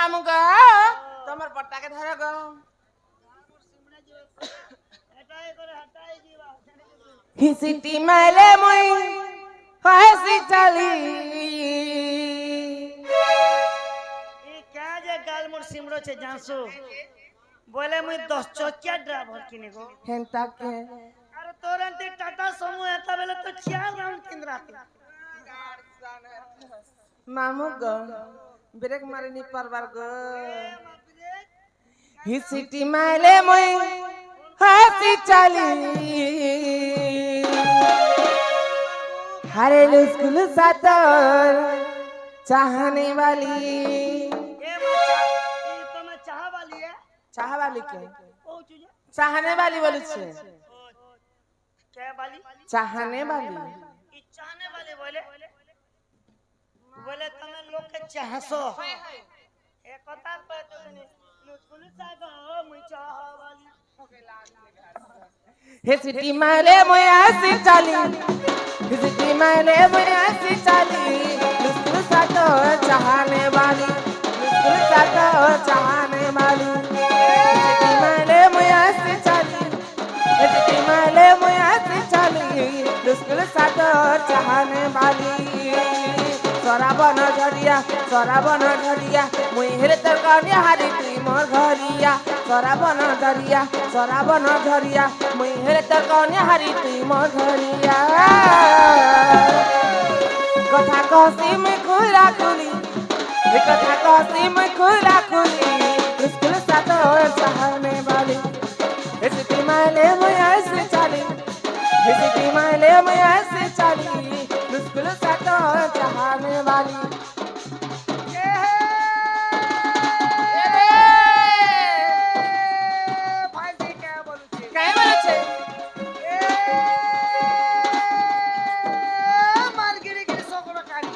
মামু গো তোমার পট্টাকে ধরে গো হিসিটি মাইলে মই হাসি চালি ई क्या जे गाल मोर सिमरो छे जासु बोले मुई 10 चकिया ड्राइवर किने गो হেন্তা কে अरे तोरंती टाटा समूह एता बेले तो 4 राउंड किंद्राती মামু গো ব্রেক মারিনি পারবার গো হিসিটি মাইলে মই হাসি চালি हरे स्कूल सातर चाहने वाली ए मचा ई तो मैं चाह वाली है चाह वाली के ओ चुजे चाहने वाली बोली छे क्या वाली चाहने वाली ई चाहने वाले बोले बोले तमे लोग के चाहसो ए कथा पे तो नहीं स्कूल सागो मुई चाह वाली हे सिटी माले मोय हसी चाली हे सिटी माले मोय हसी चाली स्कूल सातर चाहने वाली स्कूल सातर चाहने वाली सिटी माले मोय हसी चाली हे सिटी माले मोय हसी चाली स्कूल सातर चाहने वाली सराबन झरिया मुई हेरे तर कन्या हारी तुई मोर घरिया सराबन झरिया मुई हेरे तर कन्या हारी तुई मोर घरिया कथा कहसी मैं खुला खुली कथा कहसी मैं खुला खुली स्कूल साथ चाहने वाली सिटी माले मैं ऐसे चाली सिटी माले मैं ऐसे चाली स्कूल साथ चाहने वाली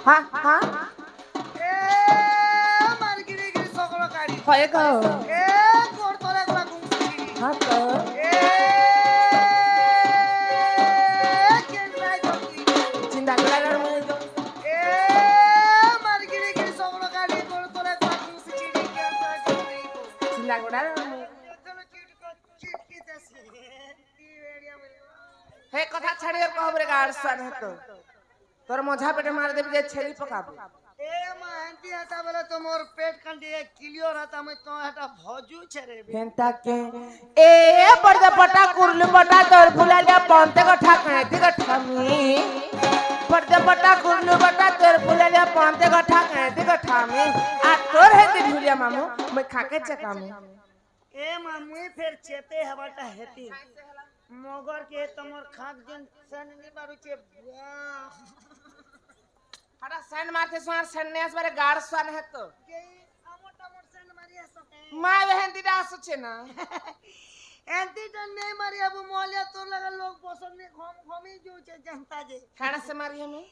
हाँ हाँ होएगा हाँ तो चिंता करा मैं तो चिंता करा हे कथा छाड़ी और कहबरे गाड़ सन है तो तोर मोझा पेटे मार देबे जे छेली पकाबो ए महंती हता बोले तो मोर पेट कंडी क्लियर हता मैं तो हटा भजू छे रे हेंता के ए पड़दा पटा कुरलु पटा तोर फुलालिया पंते को ठाकने दी को ठामी पड़दा पटा कुरलु पटा तोर फुलालिया पंते को ठाकने दी को ठामी आ तोर हेती भुलिया मामू मैं खाके चकामी ए मामू फिर चेते हवाटा हेती मगर के तमर खाक जन सन नी मारू छे हटा सैंड मारते सुनार सन्यास बारे गाड़ सन है तो माँ बहन दी डांस छे ना एंती टन नहीं मारी अब मोलिया तोर लगा लोग पसंद नहीं घमी जो छे जनता जे खाना से मारी हमें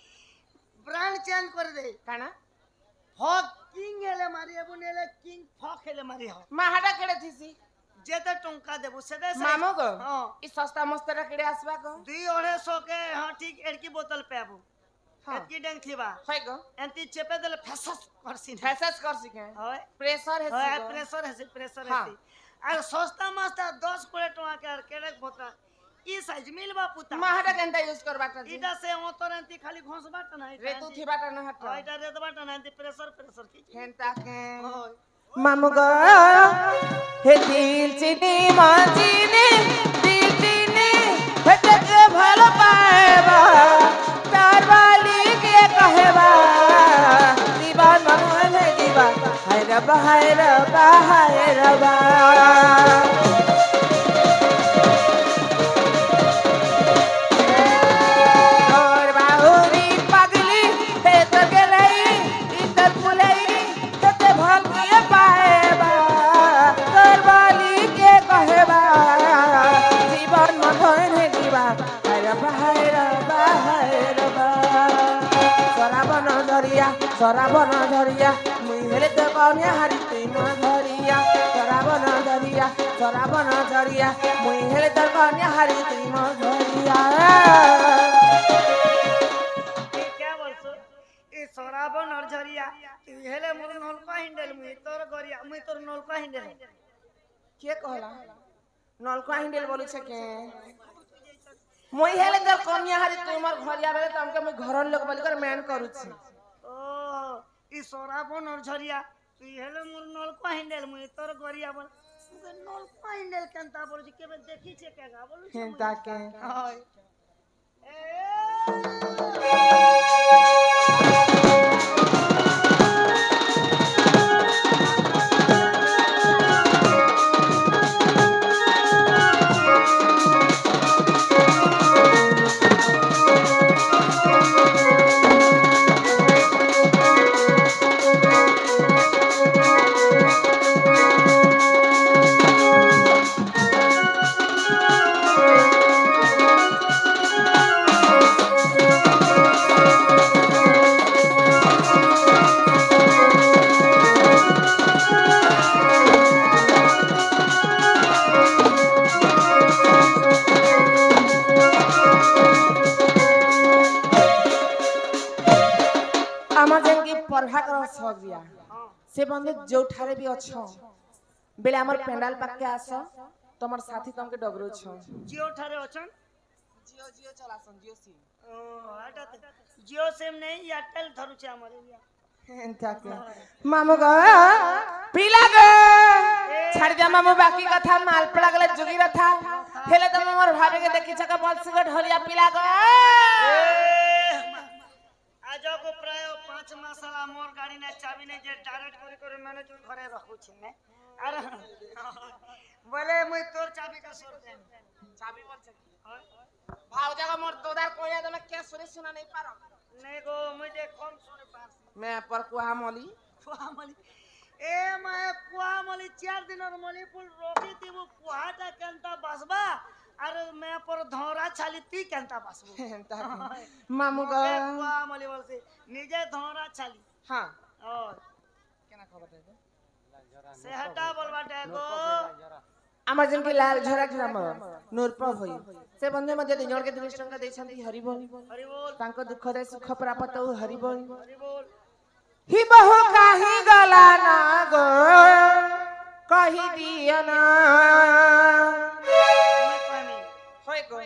ब्रांड चेंज कर दे खाना फॉक किंग हेले मारी अब नेले किंग फॉक हेले मारी हो माँ हटा केड़े थी सी जेते टंका देबो सेदे मामो गो हां ई सस्ता मस्त रखड़े आसबा गो 2-250 के हां ठीक एड़की बोतल पेबो एतकी डंग थीबा होय गो एंती चेपे देले फेसस करसिन फैसस कर सिके होय प्रेशर है होय प्रेशर है और सस्ता मस्त 10 कोड़े टका के केड़े बोतल ई साइज मिलबा पुता माँ हटा केंता यूज करबा त इटा से ओतर एंती खाली घोसबा त नहीं रेतु थीबा त न हट इटा रेतबा त नहीं प्रेशर की हेंता के होय मामू गो हे दिल चिनी मांजीनी दिल चिनी भटक भल पाएबा तार वाली के कहेबा दीवान मन है दीवान हाय रबा हाय रबा हाय रबा और बाहुरी पगली हे तो गलई इतर पुलई तते भल के पाएबा तार वाली के कहेबा जीवन मधुर है दीवान हाय रबा हाय रबा हाय रबा सराबन धरिया मुई हेले तो कन्या हारी तुई मोर धरिया सराबन धरिया मुई हेले तो कन्या हारी तुई मोर धरिया क्या बोलছো এই সরা সরাবন আর ঝরিয়া তুই হেলে মোর নলকা হিন্ডেল মুই তোর গরিয়া মুই তোর নলকা হিন্ডেল কে কহলা নলকা হিন্ডেল বলছে কে মই হেলে তোর কন্যা হারি তোমার ঘরিয়া বেলে তমকে মই ঘরর লোক বলি করে ম্যান করুছি ও ই সরাবন আর ঝরিয়া তুই হেলে মোর নলকা হিন্ডেল মুই তোর গরিয়া বল নলকা হিন্ডেল কেনতা বলছি কেবে দেখিছে কেগা বলছি তাকে হয় আমার যেনকি প্রভাকর সগিয়া সে বন্ধু যোঠারে বি অছ বেলে আমার পেন্ডাল পাকে আস তোমার সাথী তমকে ডগরুছ জিও ঠারে অছন জিও জিও চলাসন জিও সিম ও আটাতে জিও সিম নেই এয়ারটেল ধরুছে আমার ইয়া তাকে মামু গো পিলা গো ছাড়ি দে মামু বাকি কথা মাল পড়া গলে জুগি রথা হেলে তুমি মোর ভাবে কে দেখি চাকা বলছ গো ঢলিয়া পিলা গো আজকো প্রায় 5 মাস হলা মোর গাড়ি না চাবি নাই যে ডাইরেক্ট করে ম্যানেজ ঘরে রাখুছি না আর বলে মুই তোর চাবি কা সর দেন চাবি বলছে কি ভাও জায়গা মোর তোদার কইয়া তুমি কে শুনে শোনা নাই পারো নাই গো মুই যে কম শুনে পারছি মে पर कुहा मली কুয়ামলি এ মায়ে কুয়ামলি 4 দিনের মলি ফুল রকি দিব কুয়াটা কেনতা বাসবা আর মে পর ধরা ছালি তুই কেনতা বাসবো মামু গো কুয়ামলি বলছে নিজে ধরা ছালি हां ও কেনা খবর দেবে সে হটা বলবা দেখো আমার যেনকি লাল ঝরা গ্রাম নূরপ্রভ হই সে বন্ধু মধ্যে 3 জনকে 30 টଙ୍କା ଦେଇଛନ୍ତି হরি বল হরি বল ତାଙ୍କ ଦୁଃଖରେ ସୁଖ ପ୍ରାପ୍ତ ହଉ ହରି ବଲ হরি বল হি বহু কাহি গলা না গো কহি দিও না মই কইনি হয় গো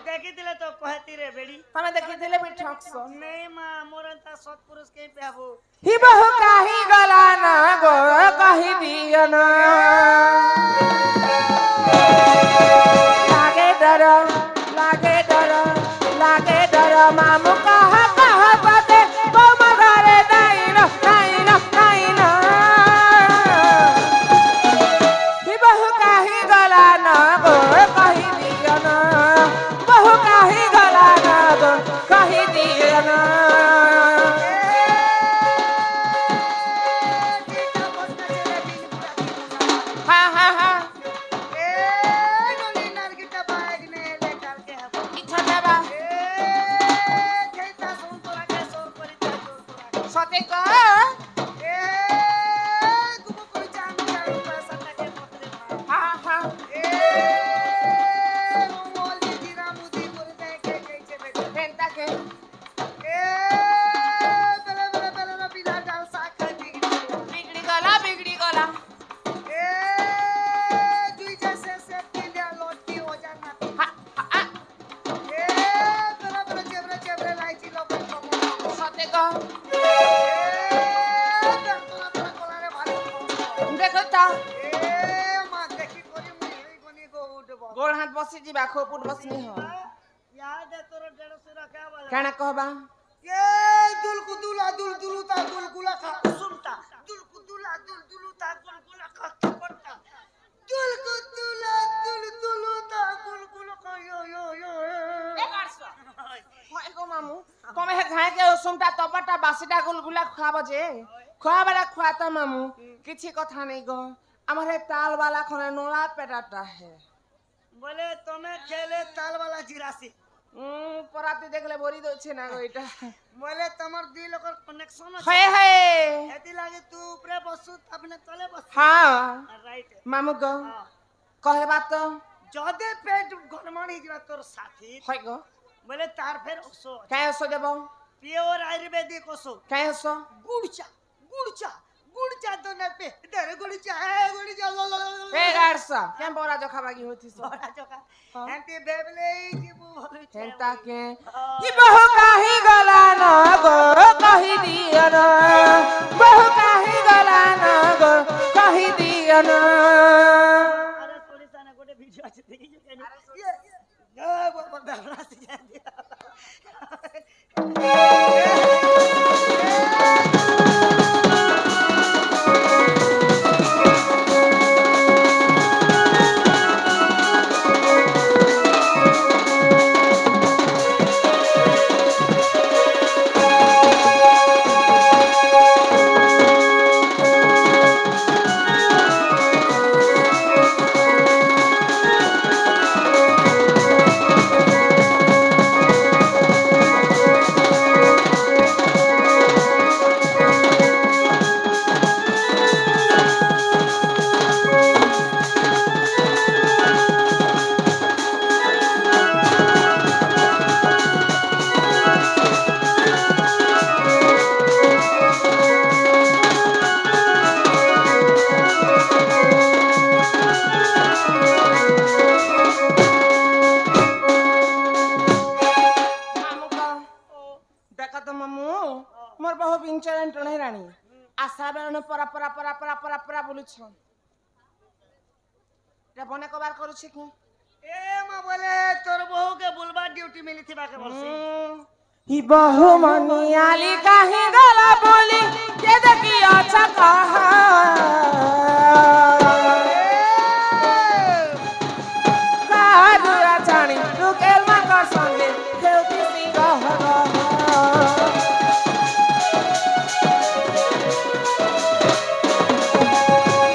দেখি দিলে তো কহতি রে বেড়ি তুমি দেখি দিলে বি ঠকছ নেই মা মোরন্তা সৎপুরুষ কে পাবো হি বহু কাহি গলা না গো কহি দিও না लागे डर मामू कहा बाते तुम घरे नहीं न ही बहु काही गला न गो कही दियो न बहु काही गला न गो कही दियो न हाँ हाँ हाँ ए नली नारगिटा बैग ने लेकर के इच्छा देवा खेता सुन तोरा के सोर परिता जोर तोरा सते को ए गुबो कोई जान जान पैसा के पत्रे हाँ हाँ ए मोली जीरा मुदी बोल दे के कैसे बेटे फेंटा के ए बेले ना बिना डाल साखा बिगड़ी गला ए दुई जैसे से पिंडिया लोटी हो जाना हाँ हाँ ए बेले जेबरे लाइची लोग सते को देखो ता गोड़ हाथ बसी जीवा खोपुट बसनी हो काना कहबा एगो मामू कमे हे घाय के सुमटा तपटा बासीटा गुलगुला खाब जे खाबाला खाता मामू किछि कथा नहीं गो আমারে তাল वाला खने नोला पेटाटा है बोले तुम्हें खेले ताल वाला जिरासी পরাতে দেখলে বরি দছে না গো এটা बोले तुम्हार दिल और कनेक्शन है हाय हाय एती लागे तू ऊपर बसु अपने तले बस हां राइट मामू गो कहबा तो जदे पेट गड़मड़ी जीवा तोर साथी হয় গো बोले तार फेर ओसो काय सो देबो प्योर आयुर्वेदिक ओषो कैसो गुड़ चा तो न पे दर गुड़ चा ए गारसा केम बोरा जो खाबागी होती सो बड़ा चोका एंटी बेबले की बु भलो हेंता के ई बहु काहे गला न गो कहि दिया न बहु काहे गला न गो कहि दिया न अरे थोड़ी सा ना गोटे वीडियो আছে দেখি যে ये बड़ा से जा दिया मोर बहु पिंचर टणे रानी आशा बेलन परा परा परा परा परा परा बोलुछ रे बने कबार करूछ की ए मां बोले तोर बहू के बुलबा ड्यूटी मिली थी बाके बोलसी ही बहु मनियाली काहे गला बोली के देखी अच्छा कहा कादुरा छाणी तू केल मा कर संगे खेलती सी गह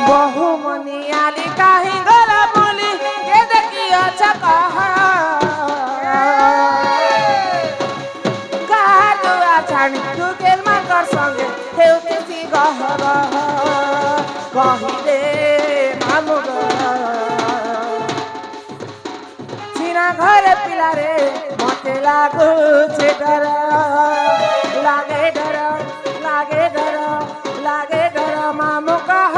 बहु मनियाली काहे गला बोली के देखी अच्छा कहा छाणी तू केल मा कर संगे हेउते सी गह कहि दे मामु छिना घर पिला रे मते लागु छे डर लागे डर लागे डर लागे डर मामु कह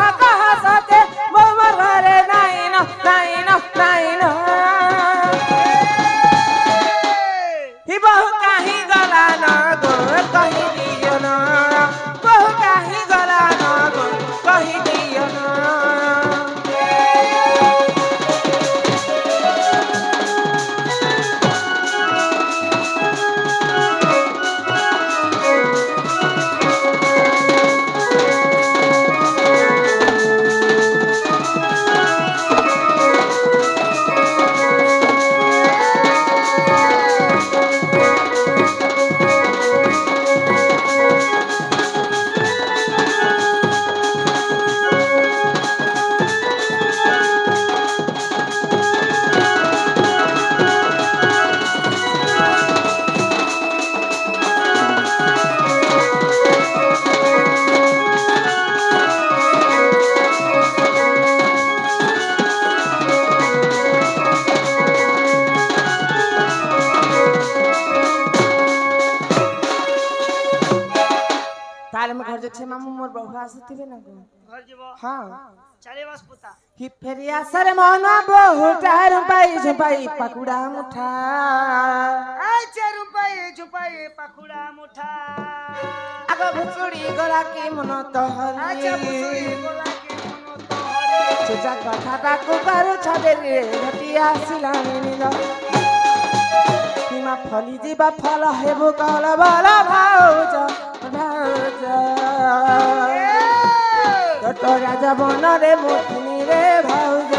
सते मोर घरे नाइन नाइन नाइन ही बहु काहे गला न गो कहि दियो न बहु काहे गला न गो कहि दियो न ताले में घर जे मामू मोर बहु आसथिबे न गो घर जीवो हां चाले बस पुता ही फेरिया सर मना बहु टार पाई पकुड़ा मुठा आ रुपये झुपाई पकुड़ा मुठा आगो भुसुड़ी गला के मन तो अच्छा हरी बुसुड़ी बोला के मनो तो हरे चुजा कथा ताकू करू छदे रे घटिया सिलानी न हिमा फली जीवा फल हेबो कहला बाला भाउज भाउज तो राजा बन रे मोथनी रे भाउज